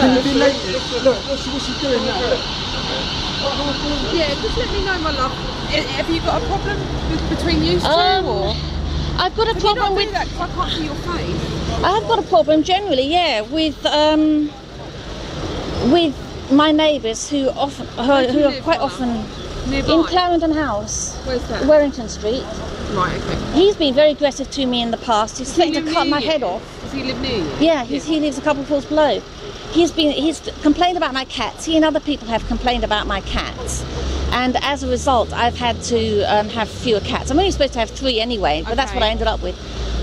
Can you be late? Look, what's she doing now? Yeah, just let me know, my love. Have you got a problem between you two, or? I've got a problem with that, 'cause I can't see your face. I have got a problem generally, yeah, with my neighbours who are quite often nearby? in Clarendon House. Where's that? Warrington Street. Right, okay. He's been very aggressive to me in the past. He's threatened to cut my head off. Does he live near you? Yeah, he lives a couple of floors below. He's complained about my cats. He and other people have complained about my cats. And as a result, I've had to have fewer cats. I'm only supposed to have 3 anyway, but that's what I ended up with.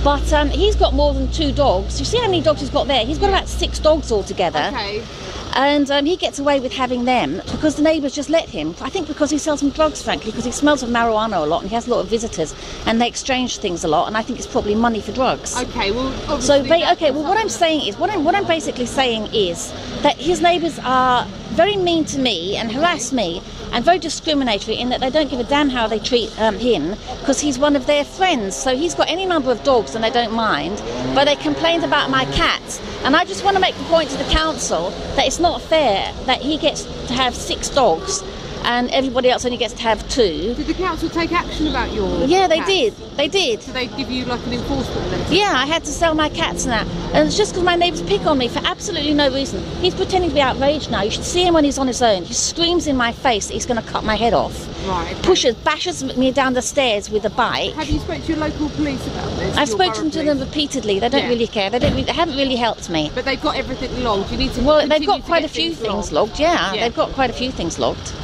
But he's got more than 2 dogs. You see how many dogs he's got there? He's got about 6 dogs altogether. Okay. And he gets away with having them because the neighbours just let him. I think because he sells some drugs, frankly, because he smells of marijuana a lot and he has a lot of visitors and they exchange things a lot, and I think it's probably money for drugs. Okay, well, what I'm saying is, what I'm basically saying is that his neighbours are very mean to me and harass me and very discriminatory in that they don't give a damn how they treat him because he's one of their friends. So he's got any number of dogs and they don't mind, but they complained about my cats. And I just want to make the point to the council that it's not fair that he gets to have 6 dogs and everybody else only gets to have 2. Did the council take action about your Yeah, they cats? did. They did. So they give you like an enforcement letter? Yeah, I had to sell my cats now. And it's just because my neighbours pick on me for absolutely no reason. He's pretending to be outraged now. You should see him when he's on his own. He screams in my face that he's going to cut my head off. Right. Okay. Bashes me down the stairs with a bike. Have you spoken to your local police about this? I've spoken to them repeatedly. They don't really care. They haven't really helped me. But they've got everything logged. You need to. Well, they've got quite a few things logged. Yeah, they've got quite a few things logged.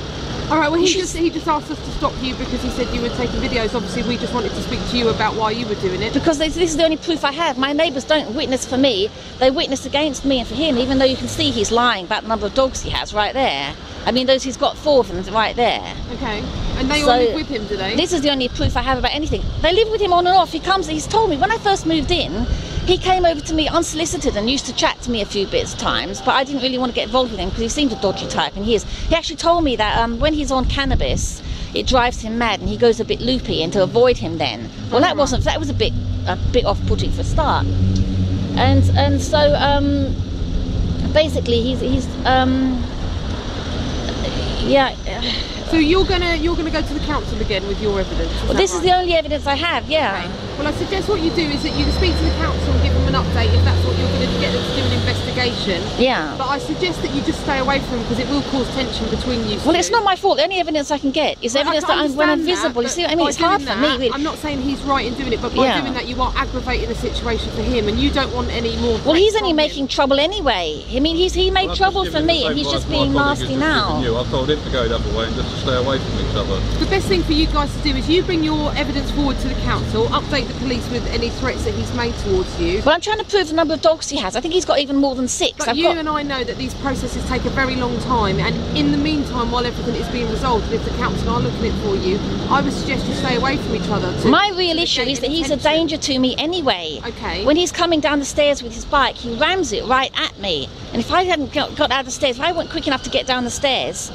All right, well, he just asked us to stop you because he said you were taking videos. Obviously, we just wanted to speak to you about why you were doing it. Because this is the only proof I have. My neighbours don't witness for me. They witness against me and for him, even though you can see he's lying about the number of dogs he has right there. I mean, he's got 4 of them right there. Okay. And they all live with him, do they? This is the only proof I have about anything. They live with him on and off. He's told me, when I first moved in, he came over to me unsolicited and used to chat to me a few times, but I didn't really want to get involved with him because he seemed a dodgy type, and he is. He actually told me that when he's on cannabis, it drives him mad and he goes a bit loopy, and to avoid him then. Well, that was a bit off-putting for a start. And so basically he's yeah. So you're gonna go to the council again with your evidence? Well, this is the only evidence I have, yeah. Okay. Well, I suggest what you do is that you can speak to the council and give them an update if that's what you're going to get them to do an investigation. Yeah. But I suggest that you just stay away from them because it will cause tension between you. Well, it's not my fault. The only evidence I can get is evidence that when I'm visible. You see what I mean? It's hard for me. Really. I'm not saying he's right in doing it, but by doing that, you are aggravating the situation for him, and you don't want any more. Well, he's only making trouble anyway. I mean, he made trouble for me, and he's just being nasty now. I've told him to go the other way and just to stay away from each other. The best thing for you guys to do is you bring your evidence forward to the council, update the police with any threats that he's made towards you. Well, I'm trying to prove the number of dogs he has. I think he's got even more than 6. But and I know that these processes take a very long time, and in the meantime, while everything is being resolved, and if the council are looking at it for you, I would suggest you stay away from each other. My real issue is that he's a danger to me anyway. Okay. When he's coming down the stairs with his bike, he rams it right at me. And if I hadn't got out of the stairs, if I weren't quick enough to get down the stairs,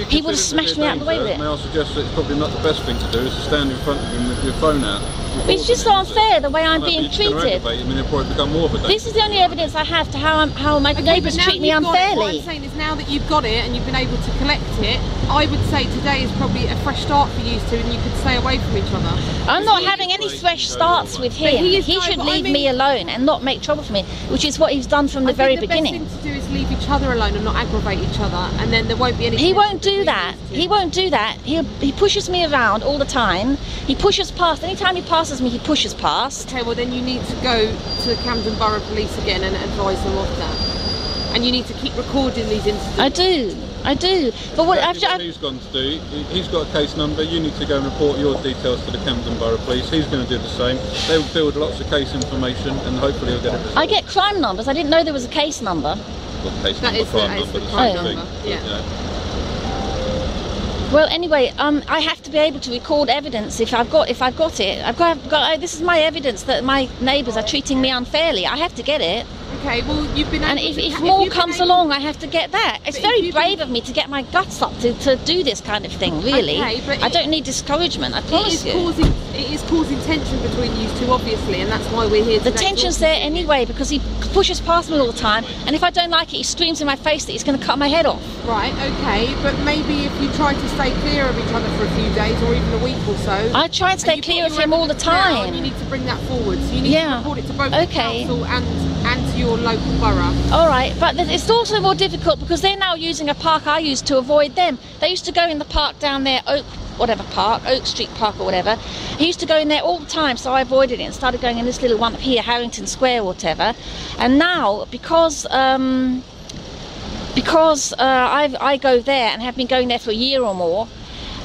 he would have smashed me out of the way with it. May I suggest that it's probably not the best thing to do is to stand in front of him with your phone out. But it's just so unfair the way I'm being treated. This is the only evidence I have to how my neighbours treat me unfairly. What I'm saying is now that you've got it and you've been able to collect it, I would say today is probably a fresh start for you two, and you could stay away from each other. I'm not having any fresh starts with him. He should leave me alone and not make trouble for me, which is what he's done from the very beginning. The best thing to do is leave each other alone and not aggravate each other, and then there won't be any. He won't do that. He won't do that. He pushes me around all the time. He pushes past. Anytime he passes me, he pushes past. Okay, well then you need to go to the Camden Borough Police again and advise them of that. And you need to keep recording these incidents. I do. But what he's gone to do, he's got a case number. You need to go and report your details to the Camden Borough Police. He's going to do the same. They'll build lots of case information, and hopefully he'll get it resolved. I get crime numbers. I didn't know there was a case number. Well, case that number, is crime the number, crime number. Yeah. Well, anyway, I have to be able to record evidence if I've got it. This is my evidence that my neighbours are treating me unfairly. I have to get it. Okay, well, you've been. And if more comes along, I have to get that. It's very brave of me to get my guts up to do this kind of thing, really. Okay, but I don't need discouragement, I promise you. It is causing tension between you two, obviously, and that's why we're here today. The tension's there anyway because he pushes past me all the time, and if I don't like it, he screams in my face that he's going to cut my head off. Right, okay, but maybe if you try to stay clear of each other for a few days or even a week or so. I try and stay clear of him all the time. You need to bring that forward. So you need to report it to both the council and to your local borough. All right, but it's also more difficult because they're now using a park I used to avoid them. They used to go in the park down there, Oak Street Park or whatever. He used to go in there all the time, so I avoided it and started going in this little one up here, Harrington Square or whatever. And now, because I go there and have been going there for a year or more,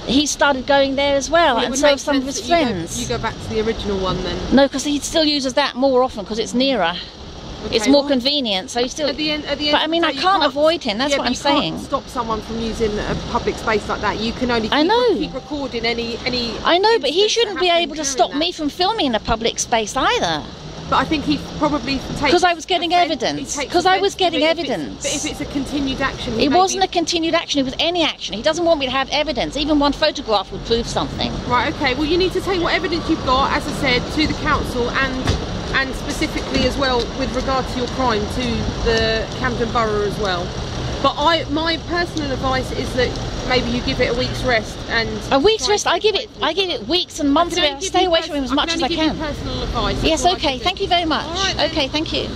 he started going there as well, and so some of his friends. You go back to the original one then? No, because he still uses that more often because it's nearer. Okay, it's more convenient, so he still. At the end but I mean, I can't avoid him. That's what I'm saying. Can't stop someone from using a public space like that. You can only keep recording any. I know, but he shouldn't be able to stop me from filming in a public space either. But I think he probably takes. Because I was getting evidence. Because I was getting evidence. But if it's a continued action, it wasn't a continued action. It was any action. He doesn't want me to have evidence. Even one photograph would prove something. Right. Okay. Well, you need to take what evidence you've got, as I said, to the council and specifically as well with regard to your crime to the Camden Borough as well. But my personal advice is that maybe you give it a week's rest and a week's rest. I give it weeks and months. Stay away from him as much as I can. Personal advice. Yes. Okay. Thank you very much. All right, okay. Thank you.